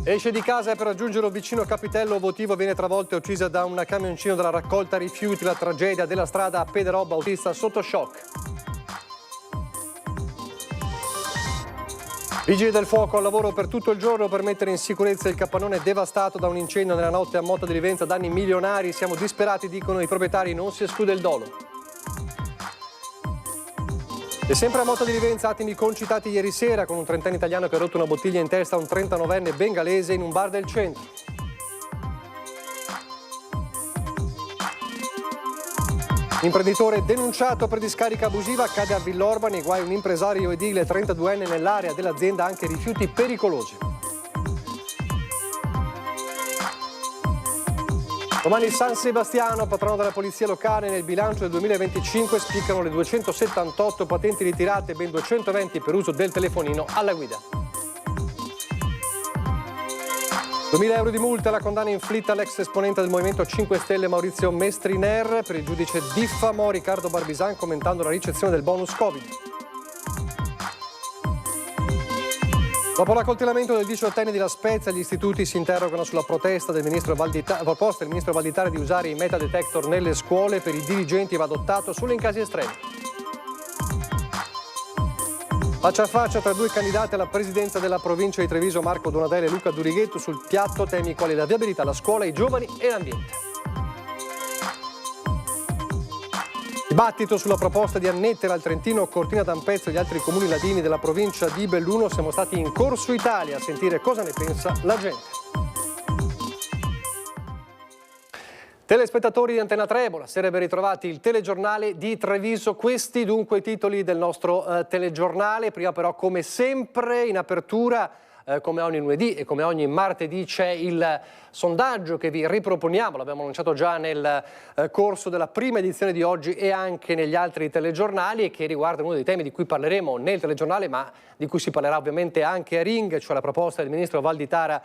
Esce di casa per raggiungere un vicino capitello votivo, viene travolta e uccisa da un camioncino della raccolta rifiuti. La tragedia della strada a Pederobba, autista sotto shock. Vigili del fuoco al lavoro per tutto il giorno per mettere in sicurezza il capannone devastato da un incendio nella notte a Motta di Livenza, danni milionari. Siamo disperati, dicono i proprietari, non si esclude il dolo. E sempre a Motta di Livenza, attimi concitati ieri sera con un 30enne italiano che ha rotto una bottiglia in testa a un 39enne bengalese in un bar del centro. Imprenditore denunciato per discarica abusiva, cade a Villorba, nei guai un impresario edile 32enne nell'area dell'azienda, anche rifiuti pericolosi. Domani San Sebastiano, patrono della polizia locale. Nel bilancio del 2025 spiccano le 278 patenti ritirate, ben 220 per uso del telefonino alla guida. 2.000 euro di multa, la condanna inflitta all'ex esponente del Movimento 5 Stelle Maurizio Mestriner. Per il giudice diffamò Riccardo Barbisan commentando la ricezione del bonus Covid. Dopo l'accoltellamento del 18enne di La Spezia, gli istituti si interrogano sulla proposta del ministro Valditara di usare i metal detector nelle scuole. Per i dirigenti va adottato solo in casi estremi. Faccia a faccia tra due candidati alla presidenza della provincia di Treviso, Marco Donadelle e Luca Durighetto. Sul piatto temi quali la viabilità, la scuola, i giovani e l'ambiente. Dibattito sulla proposta di annettere al Trentino Cortina d'Ampezzo e gli altri comuni ladini della provincia di Belluno. Siamo stati in Corso Italia a sentire cosa ne pensa la gente. Telespettatori di Antena 3, buonasera, ben ritrovati. Il telegiornale di Treviso. Questi dunque i titoli del nostro telegiornale. Prima però, come sempre, in apertura, come ogni lunedì e come ogni martedì, c'è il sondaggio che vi riproponiamo. L'abbiamo lanciato già nel corso della prima edizione di oggi e anche negli altri telegiornali, e che riguarda uno dei temi di cui parleremo nel telegiornale, ma di cui si parlerà ovviamente anche a Ring, cioè la proposta del ministro Valditara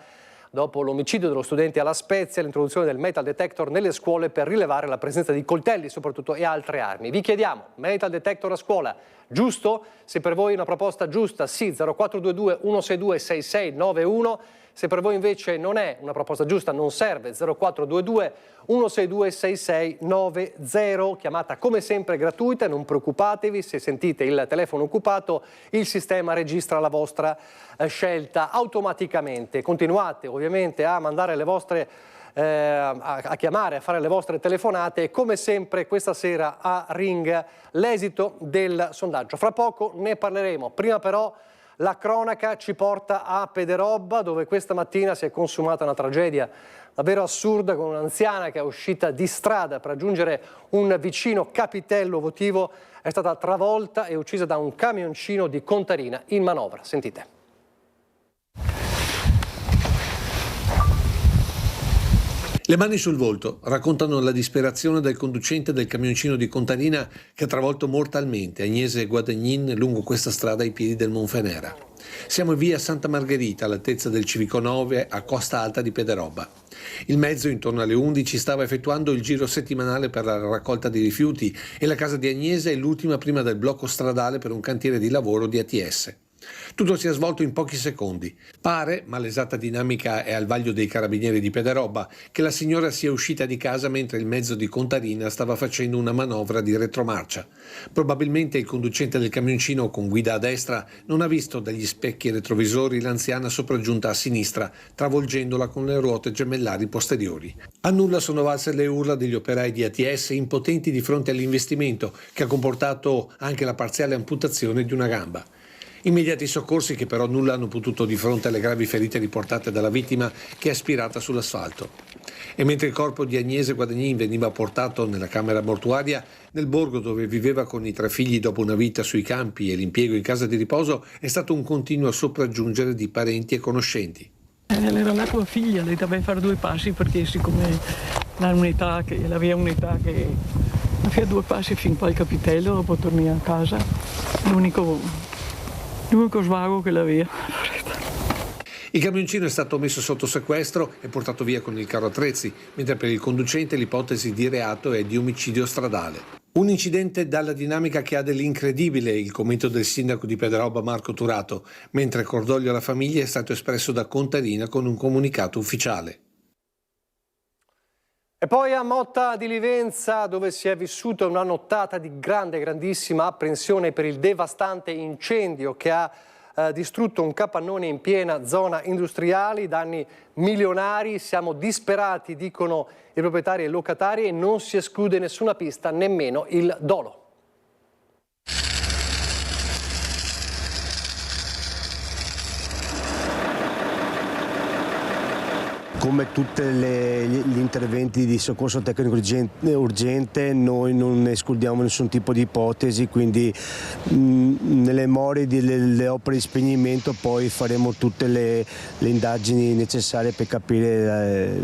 dopo l'omicidio dello studente alla Spezia, l'introduzione del metal detector nelle scuole per rilevare la presenza di coltelli soprattutto e altre armi. Vi chiediamo, metal detector a scuola, giusto? Se per voi è una proposta giusta, sì, 0422 162 6691. Se per voi invece non è una proposta giusta, non serve, 0422 162 6690. Chiamata come sempre gratuita, non preoccupatevi, se sentite il telefono occupato il sistema registra la vostra scelta automaticamente. Continuate ovviamente a mandare le vostre a chiamare, a fare le vostre telefonate, e come sempre questa sera a Ring l'esito del sondaggio. Fra poco ne parleremo, prima però la cronaca ci porta a Pederobba, dove questa mattina si è consumata una tragedia davvero assurda, con un'anziana che è uscita di strada per raggiungere un vicino capitello votivo, è stata travolta e uccisa da un camioncino di Contarina in manovra. Sentite. Le mani sul volto raccontano la disperazione del conducente del camioncino di Contarina che ha travolto mortalmente Agnese Guadagnin lungo questa strada ai piedi del Monfenera. Siamo in via Santa Margherita, all'altezza del Civico 9, a Costa Alta di Pederobba. Il mezzo, intorno alle 11, stava effettuando il giro settimanale per la raccolta di rifiuti e la casa di Agnese è l'ultima prima del blocco stradale per un cantiere di lavoro di ATS. Tutto si è svolto in pochi secondi. Pare, ma l'esatta dinamica è al vaglio dei carabinieri di Pederobba, che la signora sia uscita di casa mentre il mezzo di Contarina stava facendo una manovra di retromarcia. Probabilmente il conducente del camioncino con guida a destra non ha visto dagli specchi retrovisori l'anziana sopraggiunta a sinistra, travolgendola con le ruote gemellari posteriori. A nulla sono valse le urla degli operai di ATS, impotenti di fronte all'investimento, che ha comportato anche la parziale amputazione di una gamba. Immediati soccorsi che però nulla hanno potuto di fronte alle gravi ferite riportate dalla vittima, che è aspirata sull'asfalto. E mentre il corpo di Agnese Guadagnin veniva portato nella camera mortuaria, nel borgo dove viveva con i 3 figli dopo una vita sui campi e l'impiego in casa di riposo, è stato un continuo sopraggiungere di parenti e conoscenti. Era la tua figlia, lei doveva fare 2 passi, perché siccome aveva un'età che fa 2 passi fin qua al capitello, dopo torni a casa, l'unico svago che l'aveva. Il camioncino è stato messo sotto sequestro e portato via con il carro attrezzi, mentre per il conducente l'ipotesi di reato è di omicidio stradale. Un incidente dalla dinamica che ha dell'incredibile, il commento del sindaco di Pedralba Marco Turato, mentre il cordoglio alla famiglia è stato espresso da Contarina con un comunicato ufficiale. E poi a Motta di Livenza, dove si è vissuta una nottata di grandissima apprensione per il devastante incendio che ha distrutto un capannone in piena zona industriale, danni milionari. Siamo disperati, dicono i proprietari e i locatari, e non si esclude nessuna pista, nemmeno il dolo. Come tutti gli interventi di soccorso tecnico urgente, noi non escludiamo nessun tipo di ipotesi, quindi nelle more delle opere di spegnimento poi faremo tutte le indagini necessarie per capire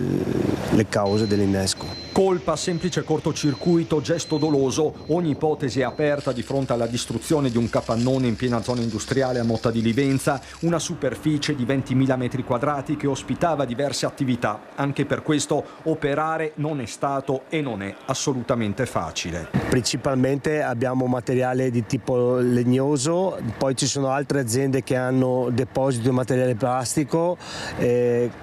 le cause dell'innesco. Colpa, semplice cortocircuito, gesto doloso, ogni ipotesi è aperta di fronte alla distruzione di un capannone in piena zona industriale a Motta di Livenza, una superficie di 20.000 metri quadrati che ospitava diverse attività. Anche per questo operare non è stato e non è assolutamente facile. Principalmente abbiamo materiale di tipo legnoso, poi ci sono altre aziende che hanno deposito di materiale plastico,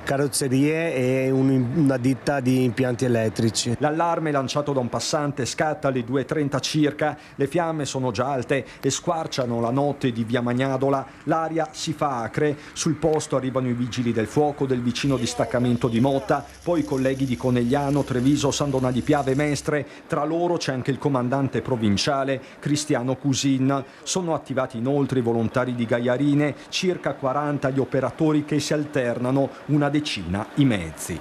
carrozzerie e una ditta di impianti elettrici. L'allarme lanciato da un passante scatta alle 2:30 circa, le fiamme sono già alte e squarciano la notte di via Magnadola, l'aria si fa acre, sul posto arrivano i vigili del fuoco del vicino distaccamento di Motta, poi i colleghi di Conegliano, Treviso, San Donà di Piave e Mestre, tra loro c'è anche il comandante provinciale Cristiano Cusin. Sono attivati inoltre i volontari di Gaiarine, circa 40 gli operatori che si alternano, una decina i mezzi.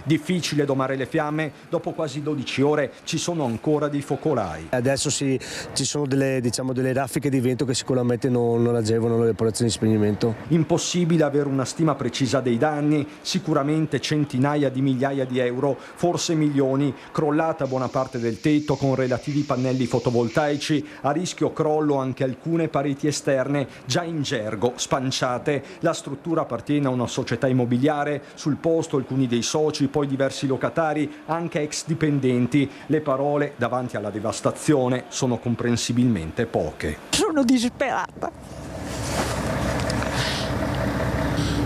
Difficile domare le fiamme, dopo quasi 12 ore ci sono ancora dei focolai. Adesso ci sono delle raffiche di vento che sicuramente non agevolano le operazioni di spegnimento. Impossibile avere una stima precisa dei danni, sicuramente centinaia di migliaia di euro, forse milioni, crollata buona parte del tetto con relativi pannelli fotovoltaici, a rischio crollo anche alcune pareti esterne già in gergo, spanciate. La struttura appartiene a una società immobiliare, sul posto alcuni dei soci, poi diversi locatari, anche ex dipendenti. Le parole davanti alla devastazione sono comprensibilmente poche. Sono disperata.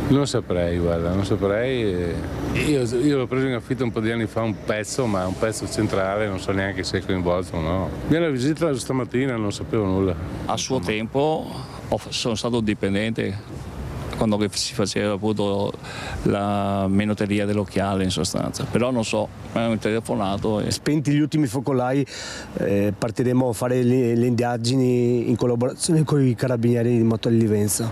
Non saprei, guarda, non saprei. Io l'ho preso in affitto un po' di anni fa un pezzo, ma un pezzo centrale, non so neanche se è coinvolto o no. Viene la visita stamattina, non sapevo nulla. A suo tempo sono stato dipendente quando si faceva appunto la menoteria dell'occhiale in sostanza, però non so, mi hanno telefonato. Spenti gli ultimi focolai partiremo a fare le indagini in collaborazione con i carabinieri di Motta di Livenza.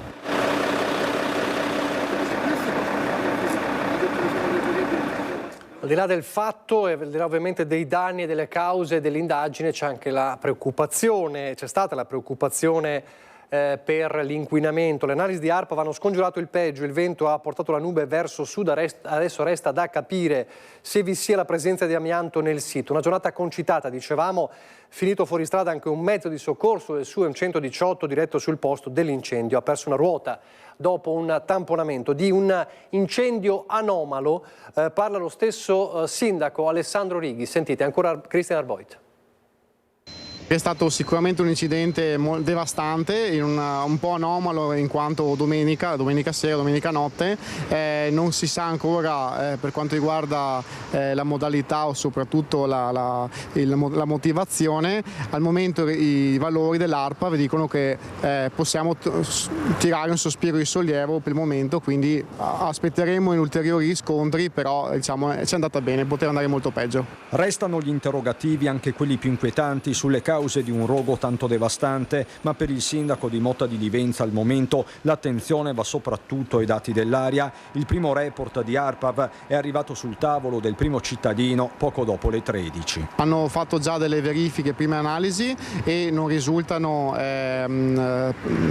Al di là del fatto e al di là ovviamente dei danni e delle cause dell'indagine c'è anche la preoccupazione, c'è stata la preoccupazione per l'inquinamento. Le analisi di ARPAV hanno scongiurato il peggio, il vento ha portato la nube verso sud, adesso resta da capire se vi sia la presenza di amianto nel sito. Una giornata concitata, dicevamo, finito fuori strada anche un mezzo di soccorso del SUEM 118 diretto sul posto dell'incendio, ha perso una ruota dopo un tamponamento. Di un incendio anomalo parla lo stesso sindaco Alessandro Righi. Sentite ancora Cristian Arboit. È stato sicuramente un incidente devastante, un po' anomalo in quanto domenica sera, domenica notte, non si sa ancora per quanto riguarda la modalità o soprattutto la motivazione. Al momento i valori dell'ARPA vi dicono che possiamo tirare un sospiro di sollievo per il momento, quindi aspetteremo in ulteriori riscontri, però diciamo ci è andata bene, poteva andare molto peggio. Restano gli interrogativi, anche quelli più inquietanti, sulle cause di un rogo tanto devastante, ma per il sindaco di Motta di Livenza al momento l'attenzione va soprattutto ai dati dell'aria. Il primo report di ARPAV è arrivato sul tavolo del primo cittadino poco dopo le 13. Hanno fatto già delle verifiche, prime analisi, e non risultano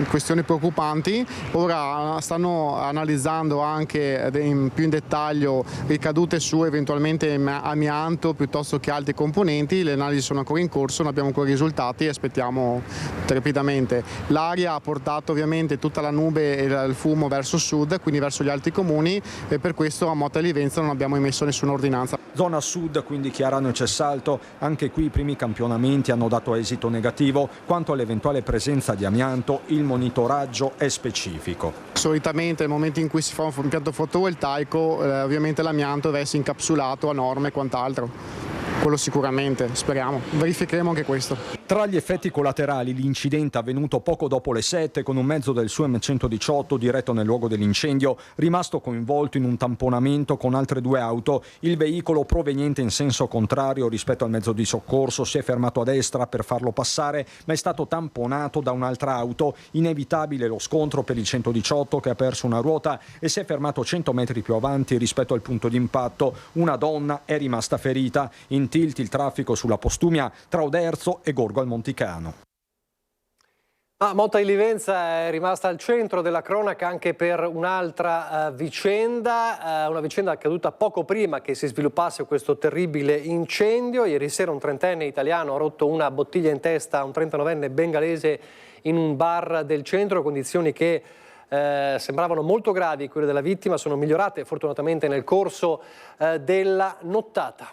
questioni preoccupanti. Ora stanno analizzando anche più in dettaglio ricadute su eventualmente amianto piuttosto che altri componenti. Le analisi sono ancora in corso, non abbiamo ancora risultati e aspettiamo trepidamente. L'aria ha portato ovviamente tutta la nube e il fumo verso sud, quindi verso gli altri comuni, e per questo a Motta e Livenza non abbiamo emesso nessuna ordinanza. Zona sud, quindi Chiarano e Cessalto, anche qui i primi campionamenti hanno dato esito negativo. Quanto all'eventuale presenza di amianto, il monitoraggio è specifico. Solitamente nel momento in cui si fa un impianto fotovoltaico ovviamente l'amianto deve essere incapsulato a norme e quant'altro. Quello sicuramente, speriamo. Verificheremo anche questo. Tra gli effetti collaterali, l'incidente avvenuto poco dopo le 7 con un mezzo del SU M118 diretto nel luogo dell'incendio, rimasto coinvolto in un tamponamento con altre 2 auto. Il veicolo proveniente in senso contrario rispetto al mezzo di soccorso si è fermato a destra per farlo passare, ma è stato tamponato da un'altra auto. Inevitabile lo scontro per il 118 che ha perso una ruota e si è fermato 100 metri più avanti rispetto al punto di impatto. Una donna è rimasta ferita. In tilt il traffico sulla Postumia tra Oderzo e Gorgo al Monticano. Motta di Livenza è rimasta al centro della cronaca anche per un'altra vicenda, una vicenda accaduta poco prima che si sviluppasse questo terribile incendio. Ieri sera un 30enne italiano ha rotto una bottiglia in testa a un 39enne bengalese in un bar del centro, condizioni che sembravano molto gravi. Quelle della vittima sono migliorate fortunatamente nel corso della nottata.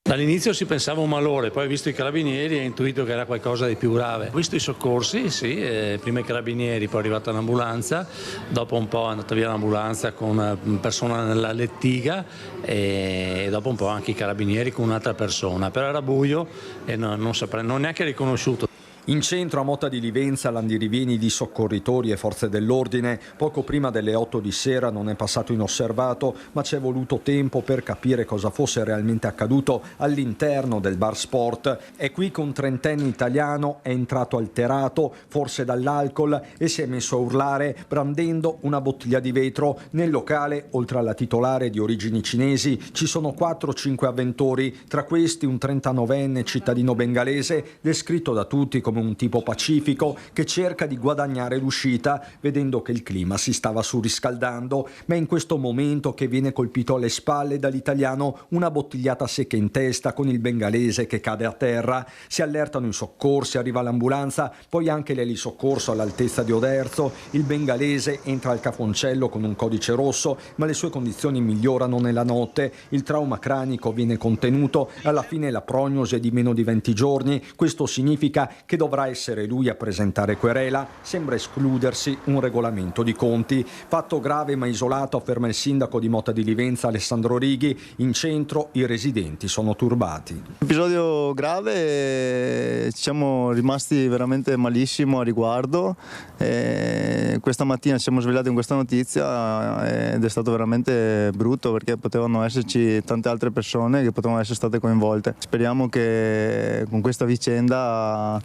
Dall'inizio si pensava un malore, poi visto i carabinieri ho intuito che era qualcosa di più grave. Ho visto i soccorsi, sì, prima i carabinieri, poi è arrivata l'ambulanza, dopo un po' è andata via l'ambulanza con una persona nella lettiga e dopo un po' anche i carabinieri con un'altra persona, però era buio e non neanche riconosciuto. In centro a Motta di Livenza l'andirivieni di soccorritori e forze dell'ordine. Poco prima delle 8 di sera non è passato inosservato, ma ci è voluto tempo per capire cosa fosse realmente accaduto all'interno del bar sport. È qui che un 30enne italiano è entrato alterato, forse dall'alcol, e si è messo a urlare brandendo una bottiglia di vetro. Nel locale, oltre alla titolare di origini cinesi, ci sono 4-5 avventori, tra questi un 39enne cittadino bengalese, descritto da tutti come un tipo pacifico che cerca di guadagnare l'uscita vedendo che il clima si stava surriscaldando, ma è in questo momento che viene colpito alle spalle dall'italiano una bottigliata secca in testa con il bengalese che cade a terra. Si allertano i soccorsi, arriva l'ambulanza, poi anche l'elisoccorso all'altezza di Oderzo. Il bengalese entra al cafoncello con un codice rosso, ma le sue condizioni migliorano nella notte. Il trauma cranico viene contenuto, alla fine la prognosi è di meno di 20 giorni. Questo significa che dovrà essere lui a presentare querela. Sembra escludersi un regolamento di conti. Fatto grave ma isolato, afferma il sindaco di Motta di Livenza Alessandro Righi. In centro i residenti sono turbati. Episodio grave, ci siamo rimasti veramente malissimo a riguardo. Questa mattina ci siamo svegliati con questa notizia ed è stato veramente brutto perché potevano esserci tante altre persone che potevano essere state coinvolte. Speriamo che con questa vicenda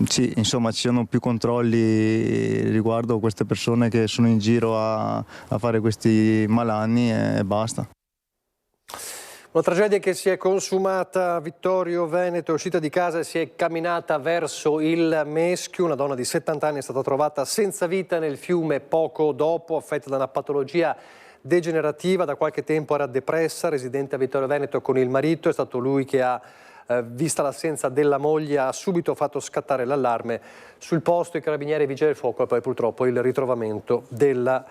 sì, insomma, ci siano più controlli riguardo queste persone che sono in giro a fare questi malanni e basta. Una tragedia che si è consumata a Vittorio Veneto, è uscita di casa e si è camminata verso il Meschio. Una donna di 70 anni è stata trovata senza vita nel fiume poco dopo, affetta da una patologia degenerativa. Da qualche tempo era depressa, residente a Vittorio Veneto con il marito. È stato lui che ha, vista l'assenza della moglie, ha subito fatto scattare l'allarme. Sul posto i carabinieri e i vigili del fuoco e poi purtroppo il ritrovamento della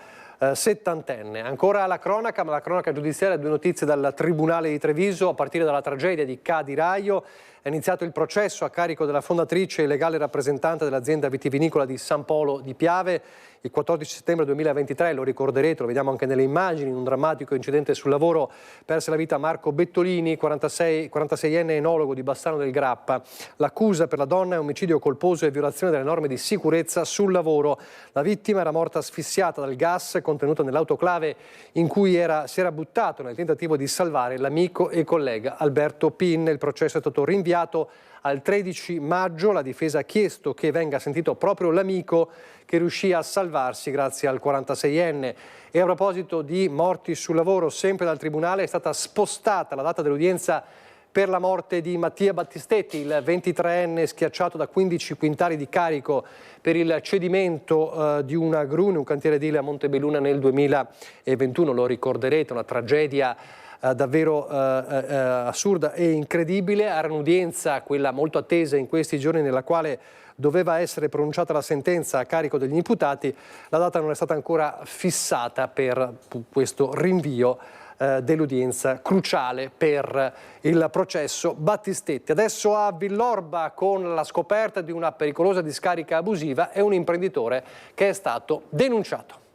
settantenne. Ancora la cronaca, ma la cronaca giudiziaria, 2 notizie dal Tribunale di Treviso. A partire dalla tragedia di Cadi Raio è iniziato il processo a carico della fondatrice e legale rappresentante dell'azienda vitivinicola di San Polo di Piave. Il 14 settembre 2023, lo ricorderete, lo vediamo anche nelle immagini, in un drammatico incidente sul lavoro perse la vita Marco Bettolini, 46enne enologo di Bassano del Grappa. L'accusa per la donna è omicidio colposo e violazione delle norme di sicurezza sul lavoro. La vittima era morta asfissiata dal gas contenuto nell'autoclave in cui si era buttato nel tentativo di salvare l'amico e collega Alberto Pin. Il processo è stato rinviato al 13 maggio. La difesa ha chiesto che venga sentito proprio l'amico che riuscì a salvarsi grazie al 46enne. E a proposito di morti sul lavoro, sempre dal Tribunale è stata spostata la data dell'udienza per la morte di Mattia Battistetti, il 23enne schiacciato da 15 quintali di carico per il cedimento di una gru in un cantiere edile a Montebelluna nel 2021. Lo ricorderete, una tragedia davvero assurda e incredibile. Era un'udienza, quella molto attesa in questi giorni, nella quale doveva essere pronunciata la sentenza a carico degli imputati. La data non è stata ancora fissata per questo rinvio dell'udienza cruciale per il processo Battistetti. Adesso a Villorba, con la scoperta di una pericolosa discarica abusiva, è un imprenditore che è stato denunciato.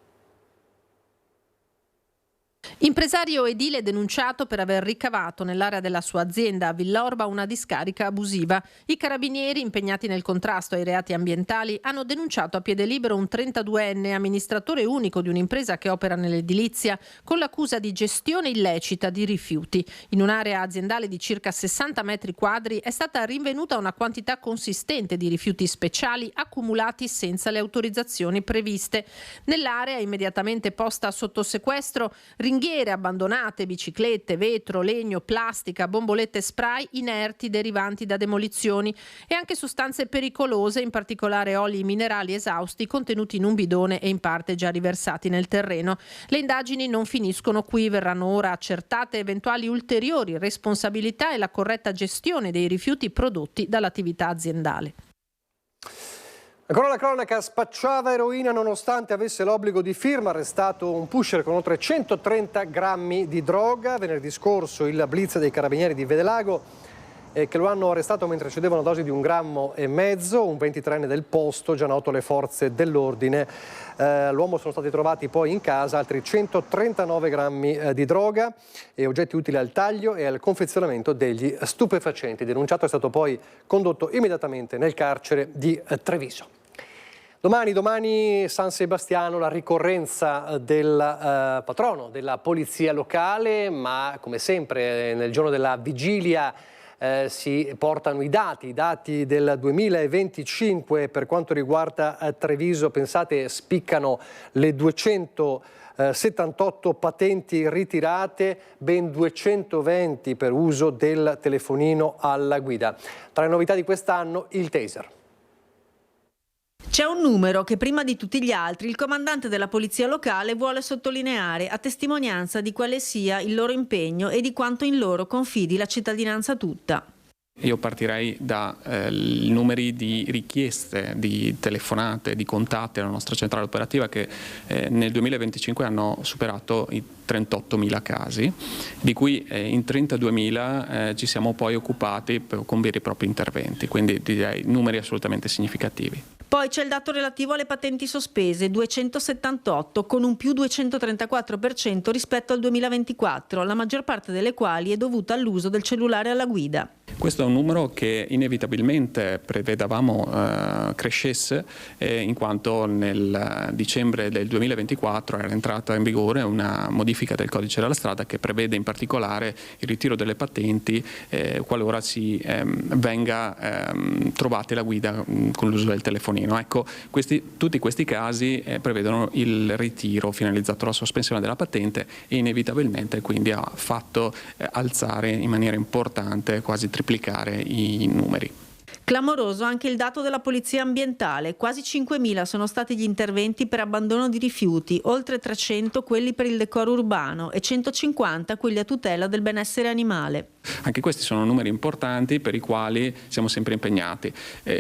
Impresario edile denunciato per aver ricavato nell'area della sua azienda a Villorba una discarica abusiva. I carabinieri, impegnati nel contrasto ai reati ambientali, hanno denunciato a piede libero un 32enne amministratore unico di un'impresa che opera nell'edilizia con l'accusa di gestione illecita di rifiuti. In un'area aziendale di circa 60 metri quadri è stata rinvenuta una quantità consistente di rifiuti speciali accumulati senza le autorizzazioni previste. Nell'area, immediatamente posta sotto sequestro, ringhiere abbandonate, biciclette, vetro, legno, plastica, bombolette spray inerti derivanti da demolizioni e anche sostanze pericolose, in particolare oli minerali esausti contenuti in un bidone e in parte già riversati nel terreno. Le indagini non finiscono qui, verranno ora accertate eventuali ulteriori responsabilità e la corretta gestione dei rifiuti prodotti dall'attività aziendale. Ancora la cronaca, spacciava eroina nonostante avesse l'obbligo di firma, arrestato un pusher con oltre 130 grammi di droga. Venerdì scorso il blitz dei carabinieri di Vedelago che lo hanno arrestato mentre cedeva una dose di 1,5 grammi, un 23enne del posto, già noto alle forze dell'ordine. L'uomo sono stati trovati poi in casa altri 139 grammi di droga e oggetti utili al taglio e al confezionamento degli stupefacenti. Il denunciato è stato poi condotto immediatamente nel carcere di Treviso. Domani San Sebastiano, la ricorrenza del patrono della polizia locale, ma come sempre nel giorno della vigilia si portano i dati del 2025 per quanto riguarda Treviso. Pensate, spiccano le 278 patenti ritirate, ben 220 per uso del telefonino alla guida. Tra le novità di quest'anno il taser. C'è un numero che prima di tutti gli altri il comandante della polizia locale vuole sottolineare a testimonianza di quale sia il loro impegno e di quanto in loro confidi la cittadinanza tutta. Io partirei dai numeri di richieste, di telefonate, di contatti alla nostra centrale operativa che nel 2025 hanno superato i 38.000 casi, di cui in 32.000 ci siamo poi occupati con veri e propri interventi, quindi direi numeri assolutamente significativi. Poi c'è il dato relativo alle patenti sospese, 278, con un più 234% rispetto al 2024, la maggior parte delle quali è dovuta all'uso del cellulare alla guida. Questo è un numero che inevitabilmente prevedevamo crescesse, in quanto nel dicembre del 2024 era entrata in vigore una modifica del codice della strada che prevede in particolare il ritiro delle patenti qualora si venga trovate la guida con l'uso del telefonino. Ecco, tutti questi casi prevedono il ritiro finalizzato alla sospensione della patente e inevitabilmente quindi ha fatto alzare in maniera importante, quasi triplicare i numeri. Clamoroso anche il dato della polizia ambientale, quasi 5.000 sono stati gli interventi per abbandono di rifiuti, oltre 300 quelli per il decoro urbano e 150 quelli a tutela del benessere animale. Anche questi sono numeri importanti per i quali siamo sempre impegnati,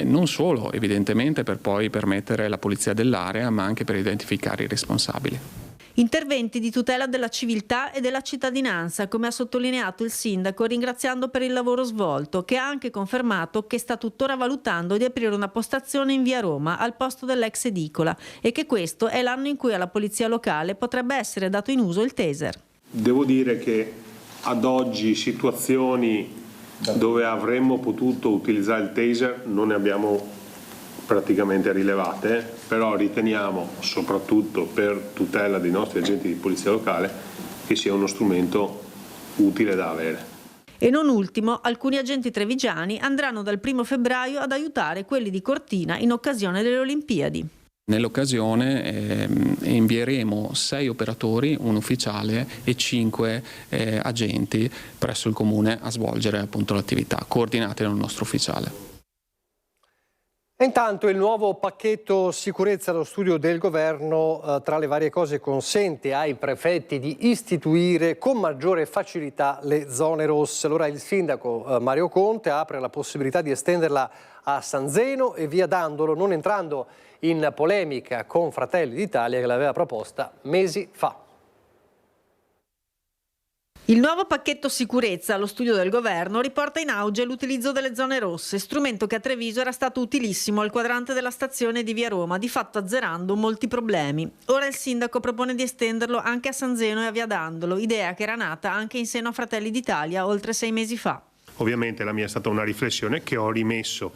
non solo evidentemente per poi permettere la polizia dell'area, ma anche per identificare i responsabili. Interventi di tutela della civiltà e della cittadinanza, come ha sottolineato il sindaco, ringraziando per il lavoro svolto, che ha anche confermato che sta tuttora valutando di aprire una postazione in via Roma al posto dell'ex edicola e che questo è l'anno in cui alla polizia locale potrebbe essere dato in uso il taser. Devo dire che ad oggi situazioni dove avremmo potuto utilizzare il taser non ne abbiamo praticamente rilevate, però riteniamo, soprattutto per tutela dei nostri agenti di polizia locale, che sia uno strumento utile da avere. E non ultimo, alcuni agenti trevigiani andranno dal 1° febbraio ad aiutare quelli di Cortina in occasione delle Olimpiadi. Nell'occasione invieremo 6 operatori, un ufficiale e 5 agenti presso il comune a svolgere appunto l'attività, coordinate dal nostro ufficiale. Intanto il nuovo pacchetto sicurezza allo studio del governo, tra le varie cose, consente ai prefetti di istituire con maggiore facilità le zone rosse. Allora il sindaco Mario Conte apre la possibilità di estenderla a San Zeno e via Dandolo, non entrando in polemica con Fratelli d'Italia che l'aveva proposta mesi fa. Il nuovo pacchetto sicurezza allo studio del governo riporta in auge l'utilizzo delle zone rosse, strumento che a Treviso era stato utilissimo al quadrante della stazione di Via Roma, di fatto azzerando molti problemi. Ora il sindaco propone di estenderlo anche a San Zeno e a Via Dandolo, idea che era nata anche in seno a Fratelli d'Italia oltre 6 mesi fa. Ovviamente la mia è stata una riflessione che ho rimesso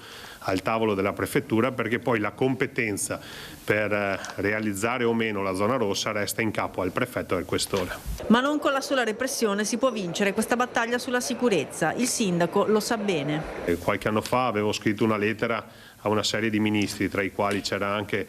al tavolo della prefettura, perché poi la competenza per realizzare o meno la zona rossa resta in capo al prefetto e al questore. Ma non con la sola repressione si può vincere questa battaglia sulla sicurezza, il sindaco lo sa bene. Qualche anno fa avevo scritto una lettera a una serie di ministri, tra i quali c'era anche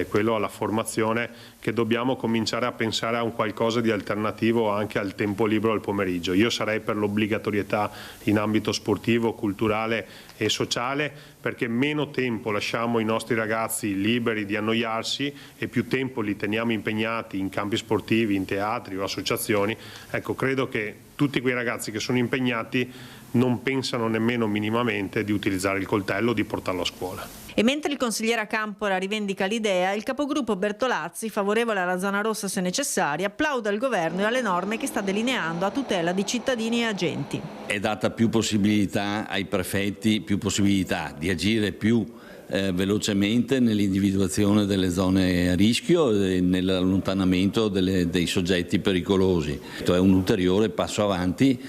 quello alla formazione, che dobbiamo cominciare a pensare a un qualcosa di alternativo anche al tempo libero al pomeriggio. Io sarei per l'obbligatorietà in ambito sportivo, culturale e sociale, perché meno tempo lasciamo i nostri ragazzi liberi di annoiarsi e più tempo li teniamo impegnati in campi sportivi, in teatri o associazioni. Ecco, credo che tutti quei ragazzi che sono impegnati non pensano nemmeno minimamente di utilizzare il coltello o di portarlo a scuola. E mentre il consigliere Campora rivendica l'idea, il capogruppo Bertolazzi, favorevole alla zona rossa se necessaria, applaude al governo e alle norme che sta delineando a tutela di cittadini e agenti. È data più possibilità ai prefetti, più possibilità di agire più velocemente nell'individuazione delle zone a rischio e nell'allontanamento dei soggetti pericolosi. È un ulteriore passo avanti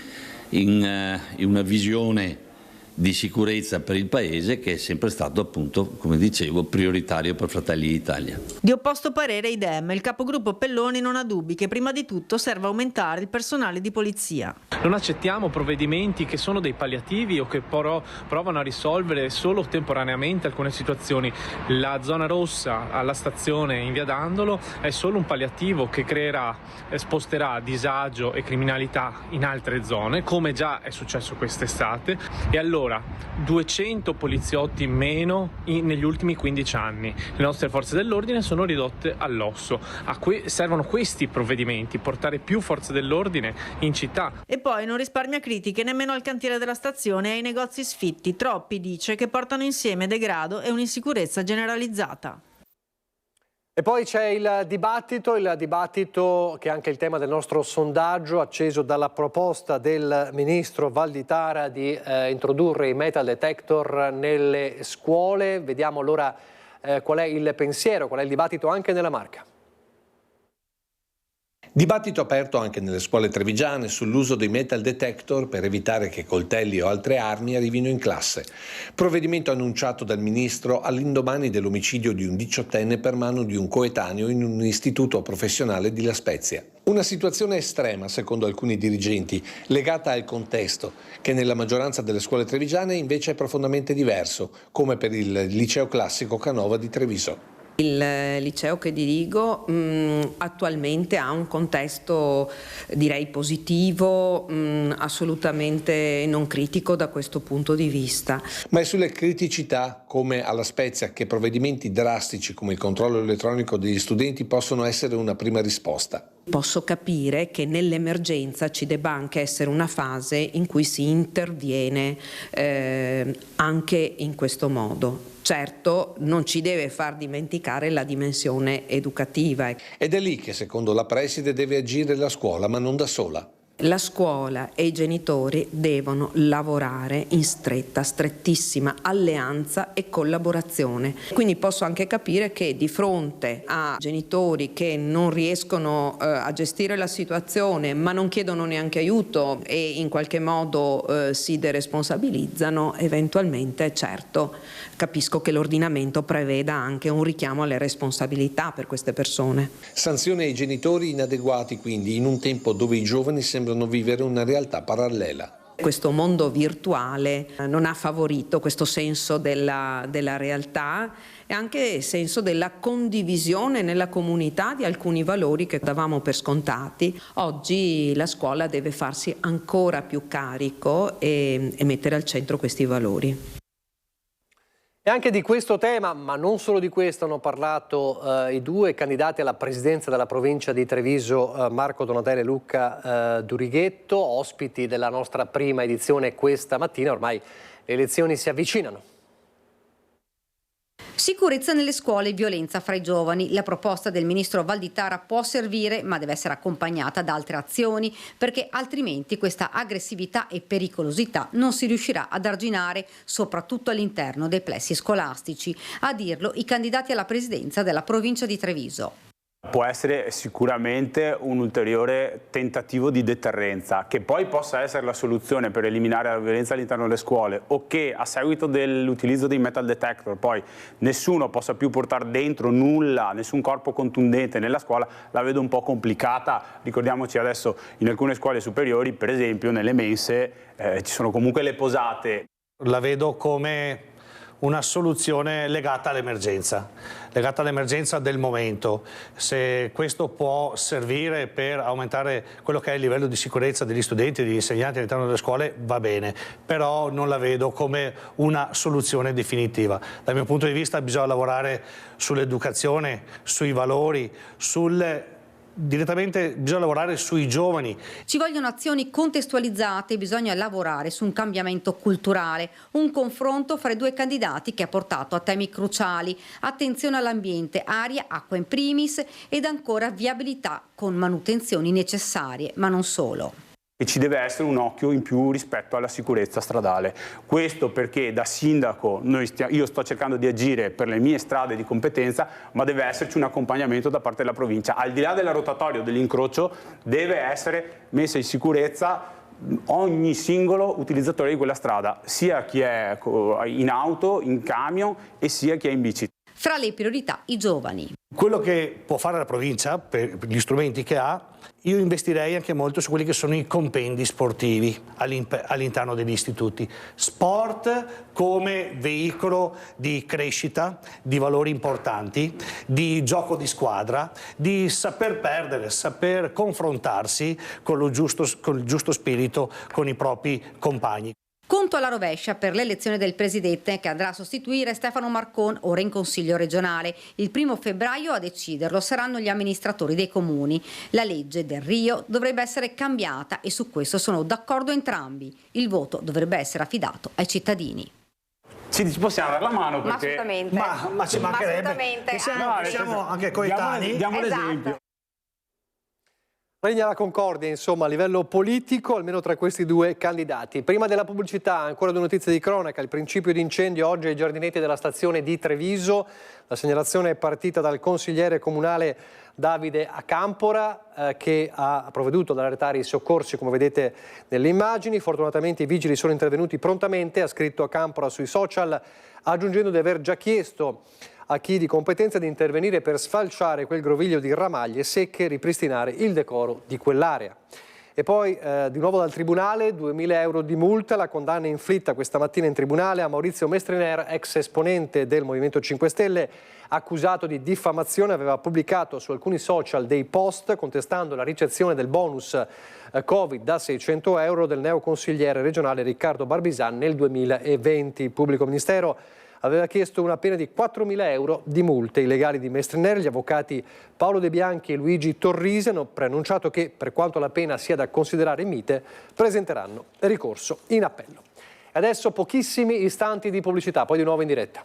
in una visione di sicurezza per il Paese che è sempre stato, appunto, come dicevo, prioritario per Fratelli d'Italia. Di opposto parere idem, il capogruppo Pelloni non ha dubbi che prima di tutto serve aumentare il personale di polizia. Non accettiamo provvedimenti che sono dei palliativi o che però provano a risolvere solo temporaneamente alcune situazioni. La zona rossa alla stazione in via Dandolo è solo un palliativo che sposterà disagio e criminalità in altre zone, come già è successo quest'estate, e allora 200 poliziotti in meno negli ultimi 15 anni. Le nostre forze dell'ordine sono ridotte all'osso. Servono questi provvedimenti, portare più forze dell'ordine in città. E poi non risparmia critiche nemmeno al cantiere della stazione e ai negozi sfitti, troppi dice, che portano insieme degrado e un'insicurezza generalizzata. E poi c'è il dibattito che è anche il tema del nostro sondaggio, acceso dalla proposta del ministro Valditara di introdurre i metal detector nelle scuole. Vediamo allora qual è il pensiero, qual è il dibattito anche nella Marca. Dibattito aperto anche nelle scuole trevigiane sull'uso dei metal detector per evitare che coltelli o altre armi arrivino in classe. Provvedimento annunciato dal ministro all'indomani dell'omicidio di un 18enne per mano di un coetaneo in un istituto professionale di La Spezia. Una situazione estrema, secondo alcuni dirigenti, legata al contesto, che nella maggioranza delle scuole trevigiane invece è profondamente diverso, come per il liceo classico Canova di Treviso. Il liceo che dirigo attualmente ha un contesto, direi, positivo, assolutamente non critico da questo punto di vista. Ma è sulle criticità, come alla Spezia, che provvedimenti drastici come il controllo elettronico degli studenti possono essere una prima risposta. Posso capire che nell'emergenza ci debba anche essere una fase in cui si interviene anche in questo modo. Certo, non ci deve far dimenticare la dimensione educativa. Ed è lì che, secondo la preside, deve agire la scuola, ma non da sola. La scuola e i genitori devono lavorare in strettissima alleanza e collaborazione. Quindi posso anche capire che di fronte a genitori che non riescono a gestire la situazione, ma non chiedono neanche aiuto e in qualche modo si deresponsabilizzano, eventualmente, certo, capisco che l'ordinamento preveda anche un richiamo alle responsabilità per queste persone. Sanzione ai genitori inadeguati, quindi, in un tempo dove i giovani sembrano vivere una realtà parallela. Questo mondo virtuale non ha favorito questo senso della realtà e anche il senso della condivisione nella comunità di alcuni valori che davamo per scontati. Oggi la scuola deve farsi ancora più carico e mettere al centro questi valori. E anche di questo tema, ma non solo di questo, hanno parlato i due candidati alla presidenza della provincia di Treviso, Marco Donatello e Luca Durighetto, ospiti della nostra prima edizione questa mattina. Ormai le elezioni si avvicinano. Sicurezza nelle scuole e violenza fra i giovani. La proposta del ministro Valditara può servire, ma deve essere accompagnata da altre azioni, perché altrimenti questa aggressività e pericolosità non si riuscirà ad arginare, soprattutto all'interno dei plessi scolastici. A dirlo i candidati alla presidenza della provincia di Treviso. Può essere sicuramente un ulteriore tentativo di deterrenza, che poi possa essere la soluzione per eliminare la violenza all'interno delle scuole, o che a seguito dell'utilizzo dei metal detector poi nessuno possa più portare dentro nulla, nessun corpo contundente nella scuola, la vedo un po' complicata. Ricordiamoci adesso in alcune scuole superiori, per esempio nelle mense, ci sono comunque le posate. La vedo come una soluzione legata all'emergenza del momento. Se questo può servire per aumentare quello che è il livello di sicurezza degli studenti e degli insegnanti all'interno delle scuole, va bene, però non la vedo come una soluzione definitiva. Dal mio punto di vista bisogna lavorare sull'educazione, sui valori, direttamente bisogna lavorare sui giovani. Ci vogliono azioni contestualizzate, bisogna lavorare su un cambiamento culturale, un confronto fra i due candidati che ha portato a temi cruciali: attenzione all'ambiente, aria, acqua in primis, ed ancora viabilità con manutenzioni necessarie, ma non solo. E ci deve essere un occhio in più rispetto alla sicurezza stradale. Questo perché da sindaco io sto cercando di agire per le mie strade di competenza, ma deve esserci un accompagnamento da parte della provincia. Al di là della rotatoria o dell'incrocio deve essere messa in sicurezza ogni singolo utilizzatore di quella strada, sia chi è in auto, in camion e sia chi è in bici. Fra le priorità i giovani. Quello che può fare la provincia per gli strumenti che ha, io investirei anche molto su quelli che sono i compendi sportivi all'interno degli istituti. Sport come veicolo di crescita, di valori importanti, di gioco di squadra, di saper perdere, saper confrontarsi con il giusto spirito con i propri compagni. Conto alla rovescia per l'elezione del presidente, che andrà a sostituire Stefano Marcon, ora in Consiglio regionale. Il 1° febbraio a deciderlo saranno gli amministratori dei comuni. La legge del Rio dovrebbe essere cambiata e su questo sono d'accordo entrambi. Il voto dovrebbe essere affidato ai cittadini. Ci possiamo dare la mano perché... Ma ci mancherebbe. Siamo anche coetanei. Diamo l'esempio. Regna la concordia, insomma, a livello politico, almeno tra questi due candidati. Prima della pubblicità, ancora due notizie di cronaca. Il principio di incendio oggi ai giardinetti della stazione di Treviso. La segnalazione è partita dal consigliere comunale Davide Acampora, che ha provveduto ad allertare i soccorsi, come vedete nelle immagini. Fortunatamente i vigili sono intervenuti prontamente, ha scritto Acampora sui social, aggiungendo di aver già chiesto a chi di competenza di intervenire per sfalciare quel groviglio di ramaglie secche e ripristinare il decoro di quell'area. E poi di nuovo dal Tribunale, 2.000 euro di multa, la condanna inflitta questa mattina in Tribunale a Maurizio Mestriner, ex esponente del Movimento 5 Stelle, accusato di diffamazione. Aveva pubblicato su alcuni social dei post contestando la ricezione del bonus Covid da 600 euro del neoconsigliere regionale Riccardo Barbisan nel 2020. Il pubblico ministero aveva chiesto una pena di 4.000 euro di multe. I legali di Mestriner, gli avvocati Paolo De Bianchi e Luigi Torrisi, hanno preannunciato che, per quanto la pena sia da considerare mite, presenteranno ricorso in appello. E adesso pochissimi istanti di pubblicità, poi di nuovo in diretta.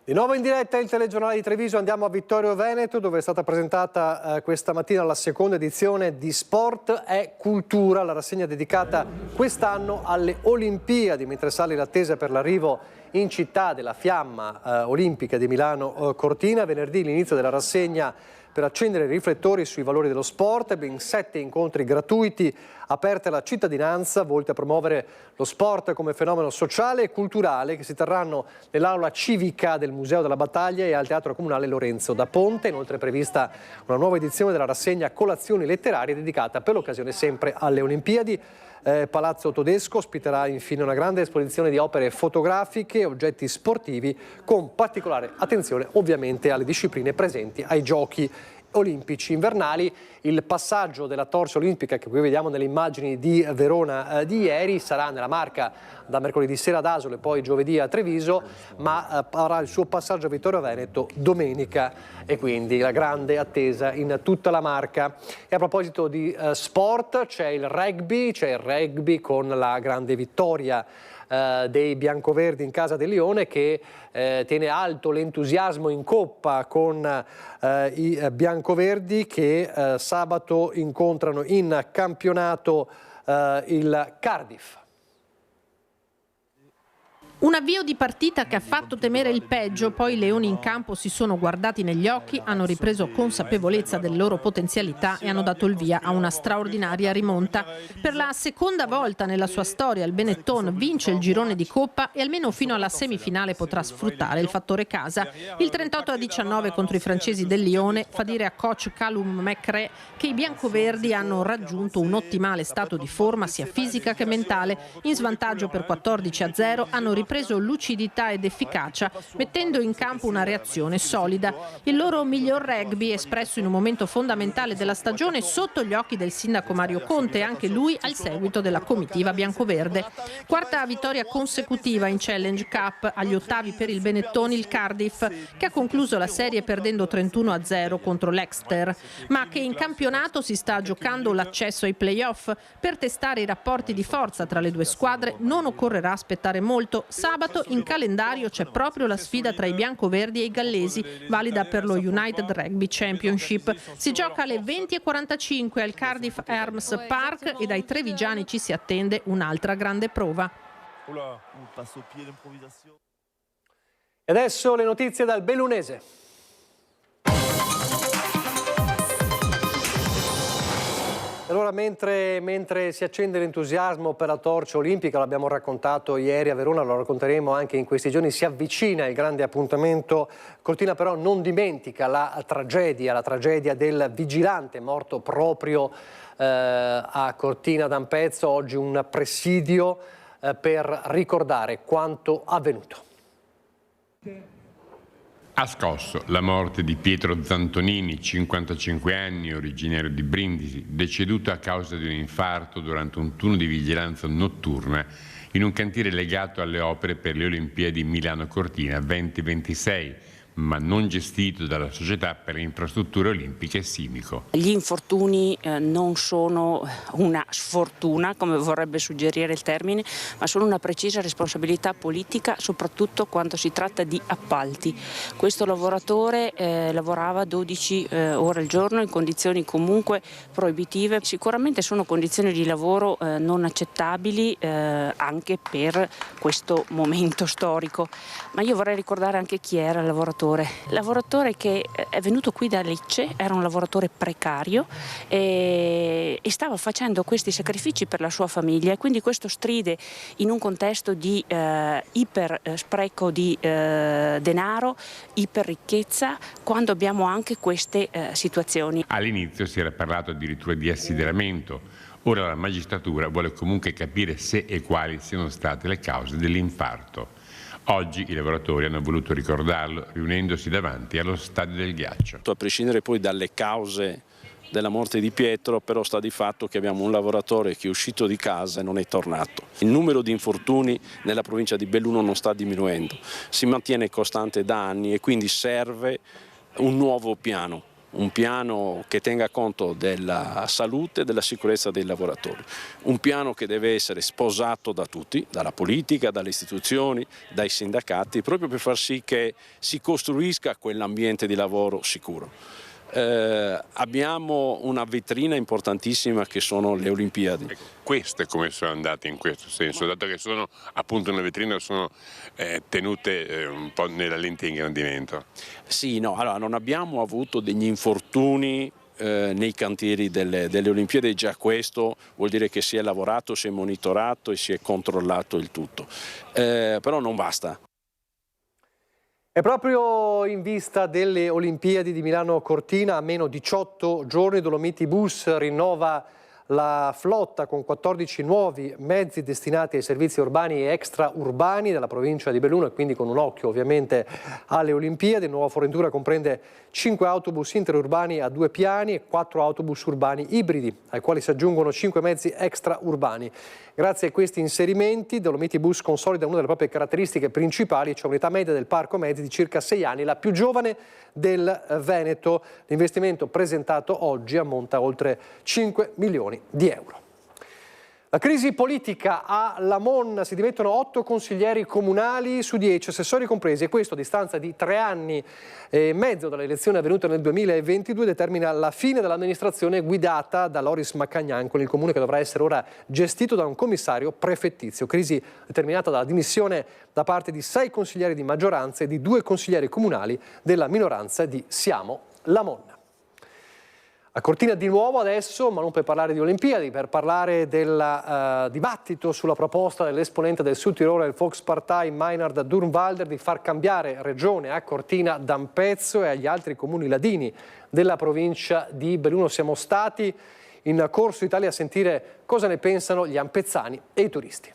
Di nuovo in diretta il telegiornale di Treviso, andiamo a Vittorio Veneto, dove è stata presentata questa mattina la seconda edizione di Sport è Cultura, la rassegna dedicata quest'anno alle Olimpiadi, mentre sale l'attesa per l'arrivo in città della fiamma olimpica di Milano Cortina. Venerdì l'inizio della rassegna per accendere i riflettori sui valori dello sport, ben 7 incontri gratuiti aperti alla cittadinanza, volti a promuovere lo sport come fenomeno sociale e culturale, che si terranno nell'aula civica del Museo della Battaglia e al Teatro Comunale Lorenzo da Ponte. Inoltre è prevista una nuova edizione della rassegna Colazioni Letterarie, dedicata per l'occasione sempre alle Olimpiadi. Palazzo Todesco ospiterà infine una grande esposizione di opere fotografiche e oggetti sportivi, con particolare attenzione ovviamente alle discipline presenti ai Giochi Olimpici invernali. Il passaggio della torcia olimpica che qui vediamo nelle immagini di Verona di ieri sarà nella Marca da mercoledì sera ad Asolo e poi giovedì a Treviso, ma avrà il suo passaggio a Vittorio Veneto domenica, e quindi la grande attesa in tutta la Marca. E a proposito di sport, c'è il rugby con la grande vittoria dei biancoverdi in casa del Lione, che tiene alto l'entusiasmo in coppa con i biancoverdi che sabato incontrano in campionato il Cardiff. Un avvio di partita che ha fatto temere il peggio, poi i leoni in campo si sono guardati negli occhi, hanno ripreso consapevolezza delle loro potenzialità e hanno dato il via a una straordinaria rimonta. Per la seconda volta nella sua storia il Benetton vince il girone di Coppa e almeno fino alla semifinale potrà sfruttare il fattore casa. Il 38-19 contro i francesi del Lione fa dire a coach Callum McRae che i biancoverdi hanno raggiunto un ottimale stato di forma sia fisica che mentale. In svantaggio per 14-0 hanno ripreso lucidità ed efficacia, mettendo in campo una reazione solida. Il loro miglior rugby espresso in un momento fondamentale della stagione sotto gli occhi del sindaco Mario Conte, anche lui al seguito della comitiva biancoverde. Quarta vittoria consecutiva in Challenge Cup, agli ottavi per il Benetton il Cardiff, che ha concluso la serie perdendo 31-0 contro l'Exeter, ma che in campionato si sta giocando l'accesso ai play-off. Per testare i rapporti di forza tra le due squadre non occorrerà aspettare molto. Sabato in calendario c'è proprio la sfida tra i biancoverdi e i gallesi, valida per lo United Rugby Championship. Si gioca alle 20:45 al Cardiff Arms Park e dai trevigiani ci si attende un'altra grande prova. E adesso le notizie dal Bellunese. Allora, mentre si accende l'entusiasmo per la torcia olimpica, l'abbiamo raccontato ieri a Verona, lo racconteremo anche in questi giorni, si avvicina il grande appuntamento. Cortina però non dimentica la tragedia del vigilante morto proprio a Cortina d'Ampezzo. Oggi un presidio per ricordare quanto avvenuto. Ha scosso la morte di Pietro Zantonini, 55 anni, originario di Brindisi, deceduto a causa di un infarto durante un turno di vigilanza notturna in un cantiere legato alle opere per le Olimpiadi Milano-Cortina 2026, ma non gestito dalla Società per le Infrastrutture Olimpiche Simico. Gli infortuni non sono una sfortuna, come vorrebbe suggerire il termine, ma sono una precisa responsabilità politica, soprattutto quando si tratta di appalti. Questo lavoratore lavorava 12 ore al giorno in condizioni comunque proibitive. Sicuramente sono condizioni di lavoro non accettabili anche per questo momento storico, ma io vorrei ricordare anche chi era il lavoratore che è venuto qui da Lecce, era un lavoratore precario e stava facendo questi sacrifici per la sua famiglia, e quindi questo stride in un contesto di iper spreco di denaro, iper ricchezza, quando abbiamo anche queste situazioni. All'inizio si era parlato addirittura di assideramento. Ora la magistratura vuole comunque capire se e quali siano state le cause dell'infarto. Oggi i lavoratori hanno voluto ricordarlo riunendosi davanti allo Stadio del Ghiaccio. A prescindere poi dalle cause della morte di Pietro, però sta di fatto che abbiamo un lavoratore che è uscito di casa e non è tornato. Il numero di infortuni nella provincia di Belluno non sta diminuendo, si mantiene costante da anni e quindi serve un nuovo piano. Un piano che tenga conto della salute e della sicurezza dei lavoratori, un piano che deve essere sposato da tutti, dalla politica, dalle istituzioni, dai sindacati, proprio per far sì che si costruisca quell'ambiente di lavoro sicuro. Abbiamo una vetrina importantissima che sono le Olimpiadi. Queste come sono andate in questo senso, dato che sono appunto una vetrina, sono tenute un po' nella lente di ingrandimento? Sì, no, allora non abbiamo avuto degli infortuni nei cantieri delle Olimpiadi, già questo vuol dire che si è lavorato, si è monitorato e si è controllato il tutto, però non basta. E proprio in vista delle Olimpiadi di Milano Cortina, a meno 18 giorni, Dolomiti Bus rinnova la flotta con 14 nuovi mezzi destinati ai servizi urbani e extraurbani della provincia di Belluno, e quindi con un occhio ovviamente alle Olimpiadi. La nuova fornitura comprende 5 autobus interurbani a 2 piani e 4 autobus urbani ibridi, ai quali si aggiungono 5 mezzi extraurbani. Grazie a questi inserimenti, Dolomiti Bus consolida una delle proprie caratteristiche principali, cioè un'età media del parco mezzi di circa 6 anni, la più giovane del Veneto. L'investimento presentato oggi ammonta a oltre 5 milioni di euro. La crisi politica a Lamon, si dimettono 8 consiglieri comunali su 10, assessori compresi, e questo a distanza di 3 anni e mezzo dalle elezioni avvenute nel 2022 determina la fine dell'amministrazione guidata da Loris Maccagnan, con il comune che dovrà essere ora gestito da un commissario prefettizio. Crisi determinata dalla dimissione da parte di 6 consiglieri di maggioranza e di 2 consiglieri comunali della minoranza di Siamo Lamon. A Cortina di nuovo adesso, ma non per parlare di Olimpiadi, per parlare del dibattito sulla proposta dell'esponente del Sud Tirolo del Volkspartei Meinhard Durnwalder di far cambiare regione a Cortina d'Ampezzo e agli altri comuni ladini della provincia di Belluno. Siamo stati in Corso Italia a sentire cosa ne pensano gli ampezzani e i turisti.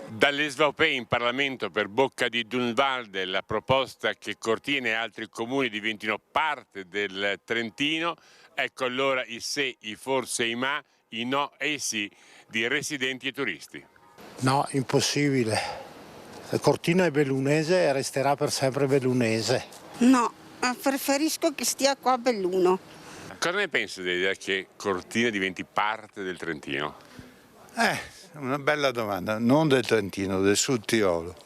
Dall'Esvaupé in Parlamento per bocca di Durnwalder la proposta che Cortina e altri comuni diventino parte del Trentino, ecco allora i se, i forse, i ma, i no e i sì di residenti e turisti. No, impossibile. Cortina è bellunese e resterà per sempre bellunese. No, preferisco che stia qua a Belluno. Cosa ne pensi dell'idea che Cortina diventi parte del Trentino? Una bella domanda, non del Trentino, del Sud Tirolo,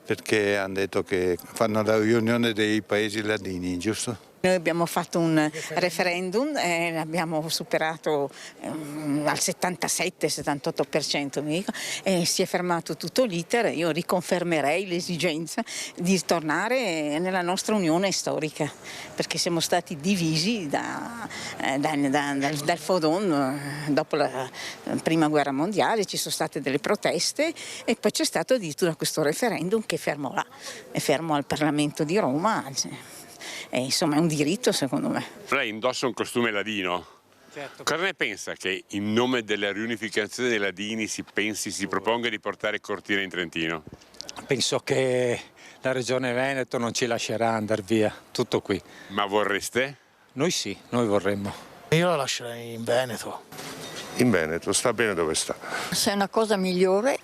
perché hanno detto che fanno la riunione dei paesi ladini, giusto? Noi abbiamo fatto un referendum e l'abbiamo superato al 77-78%, e si è fermato tutto l'iter. Io riconfermerei l'esigenza di tornare nella nostra unione storica, perché siamo stati divisi dal Fodon dopo la prima guerra mondiale, ci sono state delle proteste e poi c'è stato addirittura questo referendum che è fermo là, è fermo al Parlamento di Roma. Insomma è un diritto secondo me. Lei indossa un costume ladino? Certo. Cosa ne pensa che in nome della riunificazione dei ladini si proponga di portare Cortina in Trentino? Penso che la Regione Veneto non ci lascerà andare via, tutto qui. Ma vorreste? Noi sì, noi vorremmo. Io la lascerei in Veneto. In Veneto, sta bene dove sta. Se è una cosa migliore,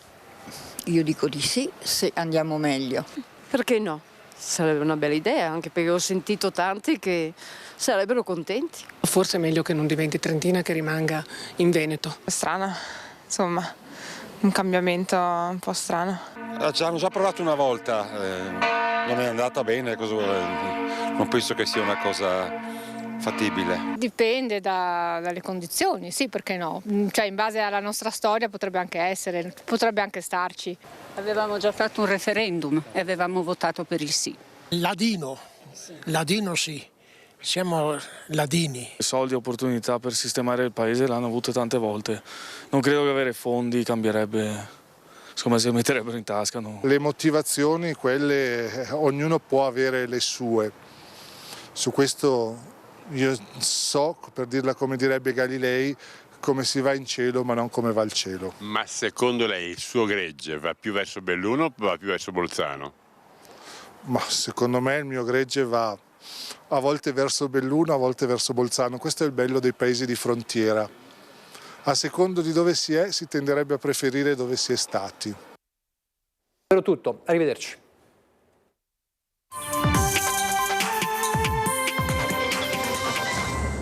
io dico di sì, se andiamo meglio. Perché no? Sarebbe una bella idea, anche perché ho sentito tanti che sarebbero contenti. Forse è meglio che non diventi trentina, che rimanga in Veneto. È strana, insomma, un cambiamento un po' strano. Ci hanno già provato una volta, non è andata bene, non penso che sia una cosa fattibile. Dipende dalle condizioni, sì, perché no? Cioè in base alla nostra storia potrebbe anche starci. Avevamo già fatto un referendum e avevamo votato per il sì. Ladino sì, siamo ladini. Soldi e opportunità per sistemare il paese l'hanno avute tante volte. Non credo che avere fondi cambierebbe, secondo me si metterebbero in tasca. No? Le motivazioni, quelle, ognuno può avere le sue. Su questo io so, per dirla come direbbe Galilei, come si va in cielo ma non come va il cielo. Ma secondo lei il suo gregge va più verso Belluno o va più verso Bolzano? Ma secondo me il mio gregge va a volte verso Belluno, a volte verso Bolzano. Questo è il bello dei paesi di frontiera. A secondo di dove si è, si tenderebbe a preferire dove si è stati. Per tutto, arrivederci.